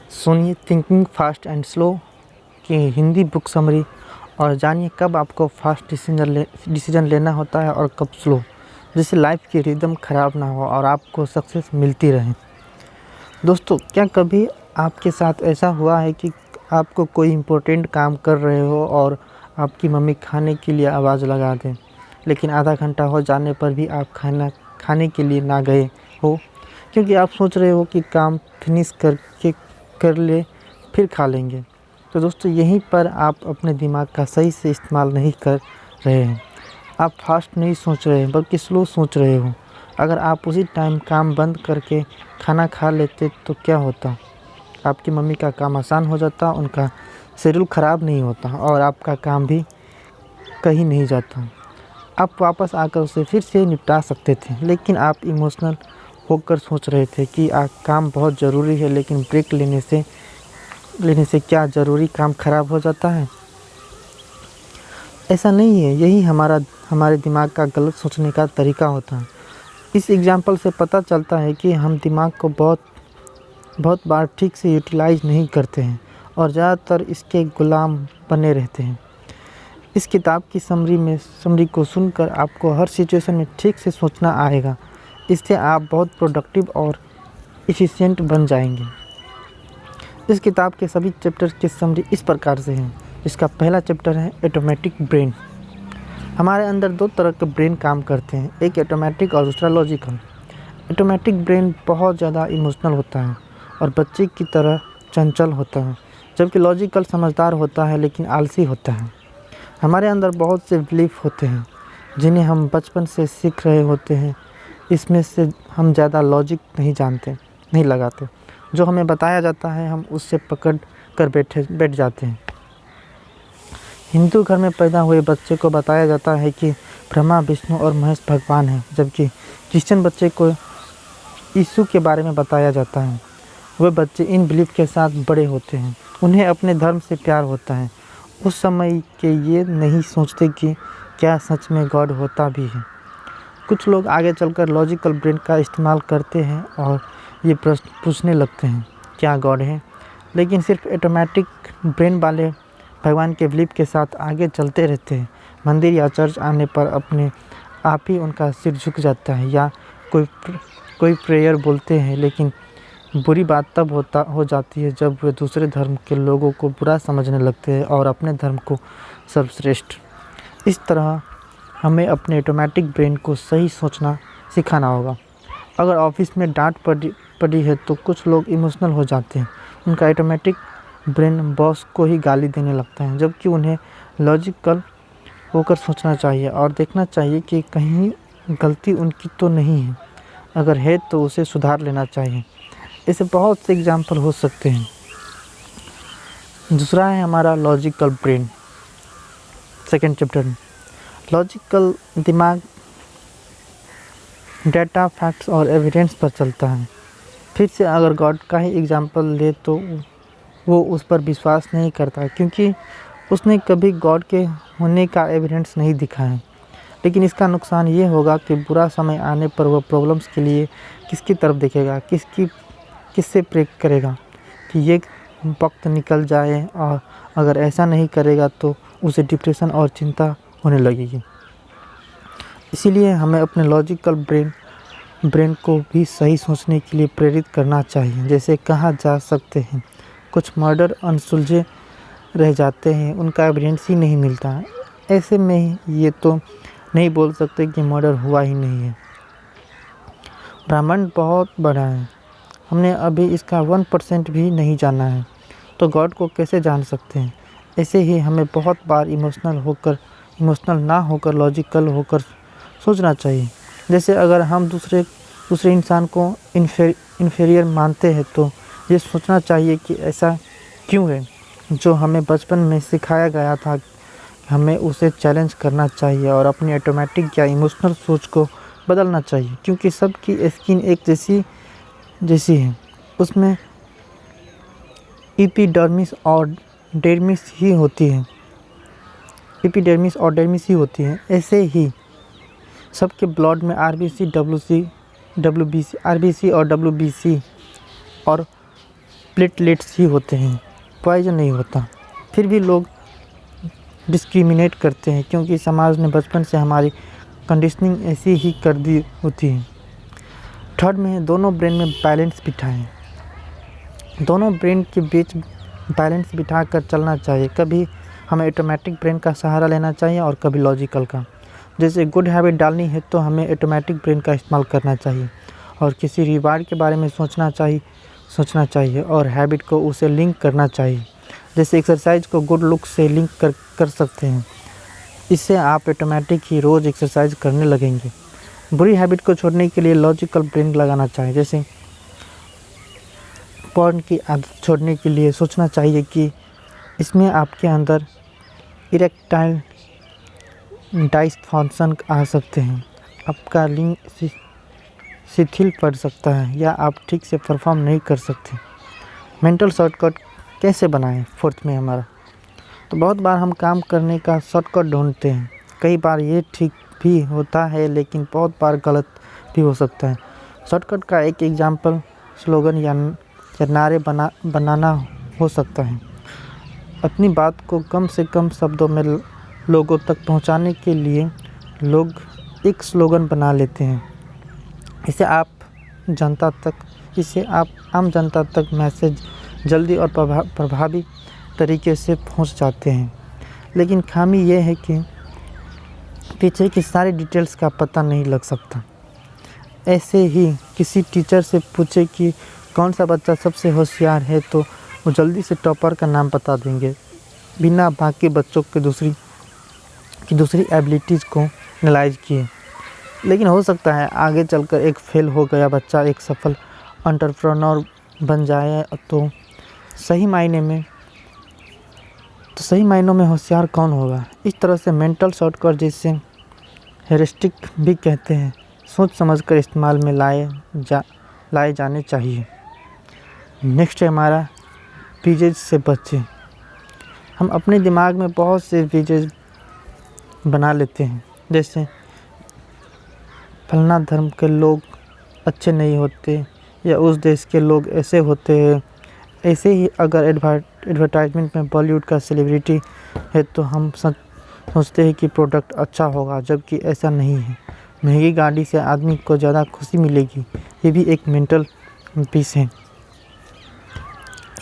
सुनिए thinking fast and slow की Hindi book summary और जानिए कब आपको फास्ट डिसीजन लेना होता है और कब स्लो, जिससे लाइफ की रिदम ख़राब ना हो और आपको सक्सेस मिलती रहे। दोस्तों, क्या कभी आपके साथ ऐसा हुआ है कि आपको कोई इम्पोर्टेंट काम कर रहे हो और आपकी मम्मी खाने के लिए आवाज़ लगा दें, लेकिन आधा घंटा हो जाने पर भी आप खाना खाने के लिए ना गए हो, क्योंकि आप सोच रहे हो कि काम फिनिश कर ले फिर खा लेंगे। तो दोस्तों, यहीं पर आप अपने दिमाग का सही से इस्तेमाल नहीं कर रहे हैं। आप फास्ट नहीं सोच रहे हैं बल्कि स्लो सोच रहे हो। अगर आप उसी टाइम काम बंद करके खाना खा लेते तो क्या होता? आपकी मम्मी का काम आसान हो जाता, उनका शेड्यूल ख़राब नहीं होता और आपका काम भी कहीं नहीं जाता। आप वापस आकर उसे फिर से निपटा सकते थे, लेकिन आप इमोशनल होकर सोच रहे थे कि काम बहुत ज़रूरी है, लेकिन ब्रेक लेने से क्या ज़रूरी काम ख़राब हो जाता है? ऐसा नहीं है। यही हमारे दिमाग का गलत सोचने का तरीका होता है। इस एग्जाम्पल से पता चलता है कि हम दिमाग को बहुत बार ठीक से यूटिलाइज़ नहीं करते हैं और ज़्यादातर इसके गुलाम बने रहते हैं। इस किताब की समरी को सुनकर आपको हर सिचुएशन में ठीक से सोचना आएगा। इससे आप बहुत प्रोडक्टिव और एफिशिएंट बन जाएंगे। इस किताब के सभी चैप्टर की समरी इस प्रकार से हैं। इसका पहला चैप्टर है ऑटोमेटिक ब्रेन। हमारे अंदर दो तरह के ब्रेन काम करते हैं, एक ऑटोमेटिक और दूसरा लॉजिकल। ऑटोमेटिक ब्रेन बहुत ज़्यादा इमोशनल होता है और बच्चे की तरह चंचल होता है, जबकि लॉजिकल समझदार होता है लेकिन आलसी होता है। हमारे अंदर बहुत से बिलीफ होते हैं जिन्हें हम बचपन से सीख रहे होते हैं। इसमें से हम ज़्यादा लॉजिक नहीं लगाते। जो हमें बताया जाता है हम उससे पकड़ कर बैठ जाते हैं। हिंदू घर में पैदा हुए बच्चे को बताया जाता है कि ब्रह्मा, विष्णु और महेश भगवान हैं, जबकि क्रिश्चियन बच्चे को यीशु के बारे में बताया जाता है। वे बच्चे इन बिलीफ के साथ बड़े होते हैं। उन्हें अपने धर्म से प्यार होता है। उस समय के ये नहीं सोचते कि क्या सच में गॉड होता भी है। कुछ लोग आगे चलकर लॉजिकल ब्रेन का इस्तेमाल करते हैं और ये प्रश्न पूछने लगते हैं, क्या गॉड है? लेकिन सिर्फ ऑटोमेटिक ब्रेन वाले भगवान के बिलीफ के साथ आगे चलते रहते हैं। मंदिर या चर्च आने पर अपने आप ही उनका सिर झुक जाता है या कोई प्रेयर बोलते हैं, लेकिन बुरी बात तब हो जाती है जब वे दूसरे धर्म के लोगों को बुरा समझने लगते हैं और अपने धर्म को सर्वश्रेष्ठ। इस तरह हमें अपने ऑटोमेटिक ब्रेन को सही सोचना सिखाना होगा। अगर ऑफिस में डांट पड़ी है तो कुछ लोग इमोशनल हो जाते हैं। उनका ऑटोमेटिक ब्रेन बॉस को ही गाली देने लगता है, जबकि उन्हें लॉजिकल होकर सोचना चाहिए और देखना चाहिए कि कहीं गलती उनकी तो नहीं है। अगर है तो उसे सुधार लेना चाहिए। ऐसे बहुत से एग्जाम्पल हो सकते हैं। दूसरा है हमारा लॉजिकल ब्रेन। सेकेंड चैप्टर में लॉजिकल दिमाग डेटा, फैक्ट्स और एविडेंस पर चलता है। फिर से अगर गॉड का ही एग्जाम्पल ले तो वो उस पर विश्वास नहीं करता, क्योंकि उसने कभी गॉड के होने का एविडेंस नहीं दिखा है। लेकिन इसका नुकसान ये होगा कि बुरा समय आने पर वह प्रॉब्लम्स के लिए किसकी तरफ देखेगा, किससे प्रे करेगा कि ये वक्त निकल जाए, और अगर ऐसा नहीं करेगा तो उसे डिप्रेशन और चिंता होने लगेगी। इसीलिए हमें अपने लॉजिकल ब्रेन को भी सही सोचने के लिए प्रेरित करना चाहिए। जैसे कहा जा सकते हैं, कुछ मर्डर अनसुलझे रह जाते हैं, उनका एविडेंस ही नहीं मिलता। ऐसे में ये तो नहीं बोल सकते कि मर्डर हुआ ही नहीं है। ब्रह्मांड बहुत बड़ा है, हमने अभी इसका 1% भी नहीं जाना है, तो गॉड को कैसे जान सकते हैं? ऐसे ही हमें बहुत बार इमोशनल ना होकर लॉजिकल होकर सोचना चाहिए। जैसे अगर हम दूसरे इंसान को इन्फीरियर मानते हैं तो ये सोचना चाहिए कि ऐसा क्यों है। जो हमें बचपन में सिखाया गया था, हमें उसे चैलेंज करना चाहिए और अपनी ऑटोमेटिक या इमोशनल सोच को बदलना चाहिए, क्योंकि सबकी स्किन एक जैसी है। उसमें एपिडर्मिस और डर्मिस ही होती है। ऐसे ही सबके ब्लड में आरबीसी और डब्ल्यूबीसी और प्लेटलेट्स ही होते हैं, पॉइजन नहीं होता। फिर भी लोग डिस्क्रिमिनेट करते हैं क्योंकि समाज ने बचपन से हमारी कंडीशनिंग ऐसी ही कर दी होती है। थर्ड में दोनों ब्रेन में बैलेंस बिठाएं। दोनों ब्रेन के बीच बैलेंस बिठा कर चलना चाहिए। कभी हमें ऑटोमेटिक ब्रेन का सहारा लेना चाहिए और कभी लॉजिकल का। जैसे गुड हैबिट डालनी है तो हमें ऑटोमेटिक ब्रेन का इस्तेमाल करना चाहिए और किसी रिवार्ड के बारे में सोचना चाहिए और हैबिट को उसे लिंक करना चाहिए। जैसे एक्सरसाइज को गुड लुक से लिंक कर सकते हैं। इससे आप ऑटोमेटिक ही रोज़ एक्सरसाइज करने लगेंगे। बुरी हैबिट को छोड़ने के लिए लॉजिकल ब्रेन लगाना चाहिए। जैसे पॉर्न की आदत छोड़ने के लिए सोचना चाहिए कि इसमें आपके अंदर इरेक्टाइल डिसफंक्शन आ सकते हैं, आपका लिंग शिथिल पड़ सकता है या आप ठीक से परफॉर्म नहीं कर सकते। मेंटल शॉर्टकट कैसे बनाएं? फोर्थ में हमारा तो बहुत बार हम काम करने का शॉर्टकट ढूंढते हैं। कई बार ये ठीक भी होता है लेकिन बहुत बार गलत भी हो सकता है। शॉर्टकट का एक एग्जाम्पल स्लोगन या नारे बनाना हो सकता है। अपनी बात को कम से कम शब्दों में लोगों तक पहुंचाने के लिए लोग एक स्लोगन बना लेते हैं। इसे आप आम जनता तक मैसेज जल्दी और प्रभावी तरीके से पहुंच जाते हैं। लेकिन खामी यह है कि पीछे की सारी डिटेल्स का पता नहीं लग सकता। ऐसे ही किसी टीचर से पूछे कि कौन सा बच्चा सबसे होशियार है तो वो जल्दी से टॉपर का नाम बता देंगे, बिना बाकी बच्चों के दूसरी एबिलिटीज़ को एनालाइज किए। लेकिन हो सकता है आगे चलकर एक फेल हो गया बच्चा एक सफल एंटरप्रेन्योर बन जाए। तो सही मायनों में होशियार कौन होगा? इस तरह से मेंटल शॉर्टकट, जिसे हेरिस्टिक भी कहते हैं, सोच समझकर इस्तेमाल में लाए जाने चाहिए। नेक्स्ट है हमारा वीजेज से बचें। हम अपने दिमाग में बहुत से वीजेज बना लेते हैं, जैसे फलाना धर्म के लोग अच्छे नहीं होते या उस देश के लोग ऐसे होते हैं। ऐसे ही अगर एडवर्टाइजमेंट में बॉलीवुड का सेलिब्रिटी है तो हम सोचते हैं कि प्रोडक्ट अच्छा होगा, जबकि ऐसा नहीं है। महंगी गाड़ी से आदमी को ज़्यादा खुशी मिलेगी, ये भी एक मेंटल पीस है।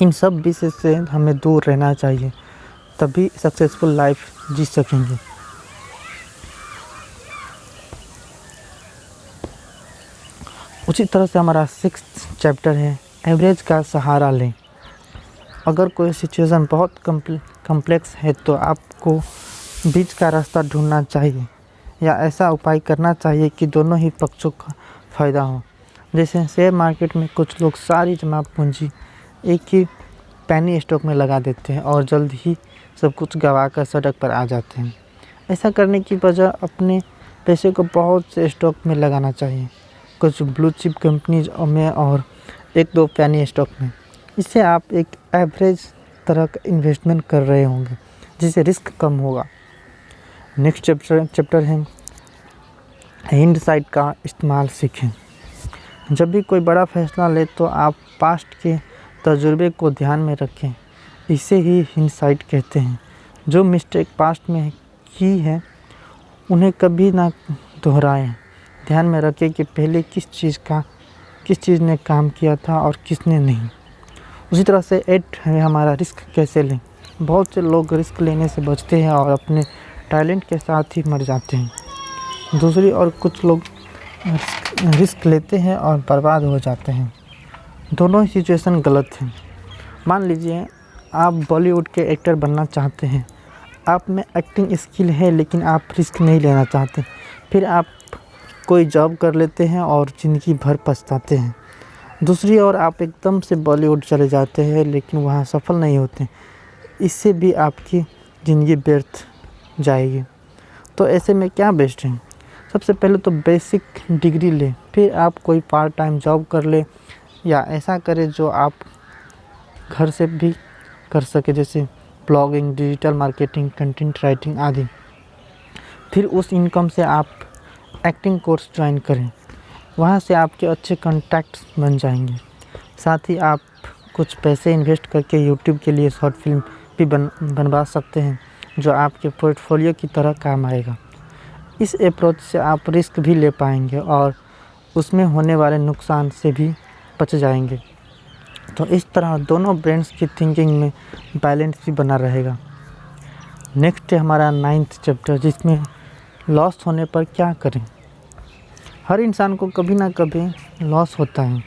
इन सब विषय से हमें दूर रहना चाहिए, तभी सक्सेसफुल लाइफ जी सकेंगे। उसी तरह से हमारा 6th चैप्टर है एवरेज का सहारा लें। अगर कोई सिचुएशन बहुत कम्प्लेक्स है तो आपको बीच का रास्ता ढूंढना चाहिए या ऐसा उपाय करना चाहिए कि दोनों ही पक्षों का फ़ायदा हो। जैसे शेयर मार्केट में कुछ लोग सारी जमा पूंजी एक ही पैनी स्टॉक में लगा देते हैं और जल्द ही सब कुछ गंवा कर सड़क पर आ जाते हैं। ऐसा करने की बजाय अपने पैसे को बहुत से स्टॉक में लगाना चाहिए, कुछ ब्लू चिप कंपनीज में और 1-2 पैनी स्टॉक में। इससे आप एक एवरेज तरह का इन्वेस्टमेंट कर रहे होंगे, जिससे रिस्क कम होगा। नेक्स्ट चैप्टर है हिंडसाइट का इस्तेमाल सीखें। जब भी कोई बड़ा फैसला ले तो आप पास्ट के तजुर्बे को ध्यान में रखें, इसे ही हिंडसाइट कहते हैं। जो मिस्टेक पास्ट में की है उन्हें कभी ना दोहराएं। ध्यान में रखें कि पहले किस चीज़ ने काम किया था और किसने नहीं। उसी तरह से 8 है हमारा रिस्क कैसे लें। बहुत से लोग रिस्क लेने से बचते हैं और अपने टैलेंट के साथ ही मर जाते हैं। दूसरी ओर कुछ लोग रिस्क लेते हैं और बर्बाद हो जाते हैं। दोनों ही सिचुएशन गलत हैं। मान लीजिए आप बॉलीवुड के एक्टर बनना चाहते हैं, आप में एक्टिंग स्किल है लेकिन आप रिस्क नहीं लेना चाहते, फिर आप कोई जॉब कर लेते हैं और ज़िंदगी भर पछताते हैं। दूसरी ओर आप एकदम से बॉलीवुड चले जाते हैं लेकिन वहाँ सफल नहीं होते, इससे भी आपकी ज़िंदगी व्यर्थ जाएगी। तो ऐसे में क्या बेस्ट है? सबसे पहले तो बेसिक डिग्री लें, फिर आप कोई पार्ट टाइम जॉब कर ले या ऐसा करें जो आप घर से भी कर सके, जैसे blogging, digital marketing, content writing आदि। फिर उस इनकम से आप एक्टिंग कोर्स ज्वाइन करें, वहाँ से आपके अच्छे कॉन्टैक्ट्स बन जाएंगे। साथ ही आप कुछ पैसे इन्वेस्ट करके यूट्यूब के लिए शॉर्ट फिल्म भी बनवा सकते हैं जो आपके पोर्टफोलियो की तरह काम आएगा। इस अप्रोच से आप रिस्क भी ले पाएंगे और उसमें होने वाले नुकसान से भी बच जाएंगे। तो इस तरह दोनों ब्रेन्स की थिंकिंग में बैलेंस भी बना रहेगा। नेक्स्ट है हमारा 9th चैप्टर, जिसमें लॉस होने पर क्या करें। हर इंसान को कभी ना कभी लॉस होता है।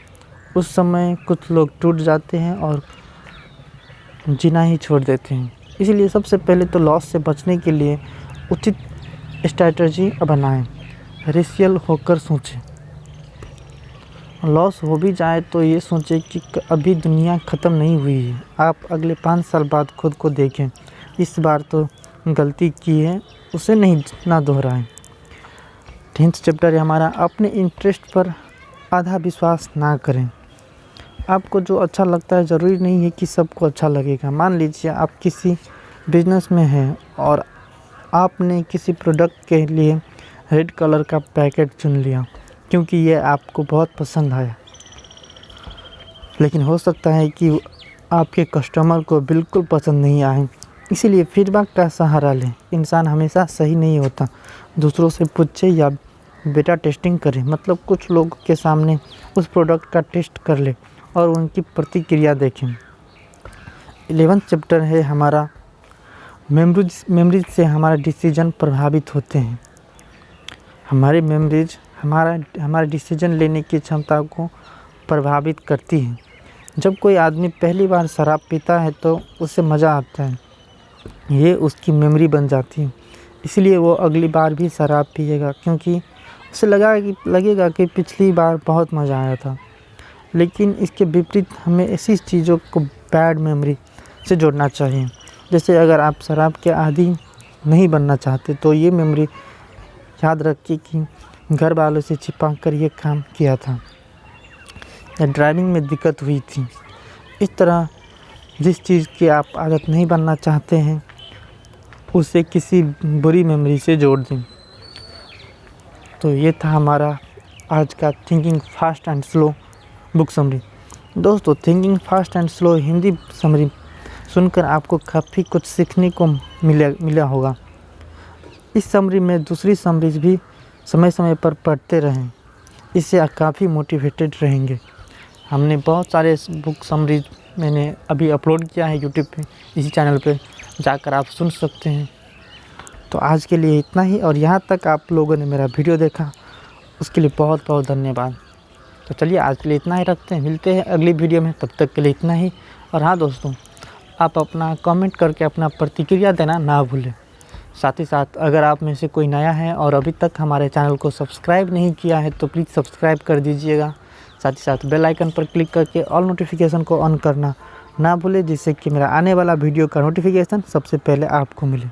उस समय कुछ लोग टूट जाते हैं और जीना ही छोड़ देते हैं। इसलिए सबसे पहले तो लॉस से बचने के लिए उचित स्ट्रैटेजी बनाएं, रेशियल होकर सोचें। लॉस हो भी जाए तो ये सोचें कि अभी दुनिया ख़त्म नहीं हुई है। आप अगले 5 साल बाद खुद को देखें, इस बार तो गलती की है उसे ना दोहराएं। 10th चैप्टर है हमारा, अपने इंटरेस्ट पर आधा विश्वास ना करें। आपको जो अच्छा लगता है ज़रूरी नहीं है कि सबको अच्छा लगेगा। मान लीजिए आप किसी बिजनेस में हैं और आपने किसी प्रोडक्ट के लिए रेड कलर का पैकेट चुन लिया क्योंकि ये आपको बहुत पसंद आया, लेकिन हो सकता है कि आपके कस्टमर को बिल्कुल पसंद नहीं आए। इसीलिए फीडबैक का सहारा लें। इंसान हमेशा सही नहीं होता। दूसरों से पूछे या बेटा टेस्टिंग करें, मतलब कुछ लोगों के सामने उस प्रोडक्ट का टेस्ट कर ले और उनकी प्रतिक्रिया देखें। 11th चैप्टर है हमारा, मेमोरीज से हमारा डिसीजन प्रभावित होते हैं। हमारी मेमोरीज हमारे डिसीजन लेने की क्षमता को प्रभावित करती है। जब कोई आदमी पहली बार शराब पीता है तो उसे मज़ा आता है, ये उसकी मेमोरी बन जाती है। इसलिए वो अगली बार भी शराब पिएगा क्योंकि उसे लगेगा कि पिछली बार बहुत मज़ा आया था। लेकिन इसके विपरीत हमें ऐसी चीज़ों को बैड मेमोरी से जोड़ना चाहिए। जैसे अगर आप शराब के आदी नहीं बनना चाहते तो ये मेमोरी याद रखिए कि घर वालों से छिपा कर ये काम किया था या ड्राइविंग में दिक्कत हुई थी। इस तरह जिस चीज़ की आप आदत नहीं बनना चाहते हैं उसे किसी बुरी मेमोरी से जोड़ दें। तो ये था हमारा आज का thinking fast and slow book summary. दोस्तों, thinking fast and slow Hindi summary सुनकर आपको काफ़ी कुछ सीखने को मिला होगा। इस समरी में दूसरी समरीज भी समय समय पर पढ़ते रहें, इससे आप काफ़ी मोटिवेटेड रहेंगे। हमने बहुत सारे बुक समरीज मैंने अभी अपलोड किया है यूट्यूब पे, इसी चैनल पे जाकर आप सुन सकते हैं। तो आज के लिए इतना ही, और यहाँ तक आप लोगों ने मेरा वीडियो देखा उसके लिए बहुत बहुत धन्यवाद। तो चलिए आज के लिए इतना ही रखते हैं, मिलते हैं अगली वीडियो में, तब तक के लिए इतना ही। और हाँ दोस्तों, आप अपना कमेंट करके अपना प्रतिक्रिया देना ना भूलें। साथ ही साथ अगर आप में से कोई नया है और अभी तक हमारे चैनल को सब्सक्राइब नहीं किया है तो प्लीज़ सब्सक्राइब कर दीजिएगा। साथ ही साथ बेल आइकन पर क्लिक करके ऑल नोटिफिकेशन को ऑन करना ना भूलें, जिससे कि मेरा आने वाला वीडियो का नोटिफिकेशन सबसे पहले आपको मिले।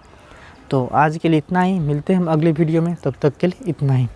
तो आज के लिए इतना ही, मिलते हैं हम अगली वीडियो में, तब तक के लिए इतना ही।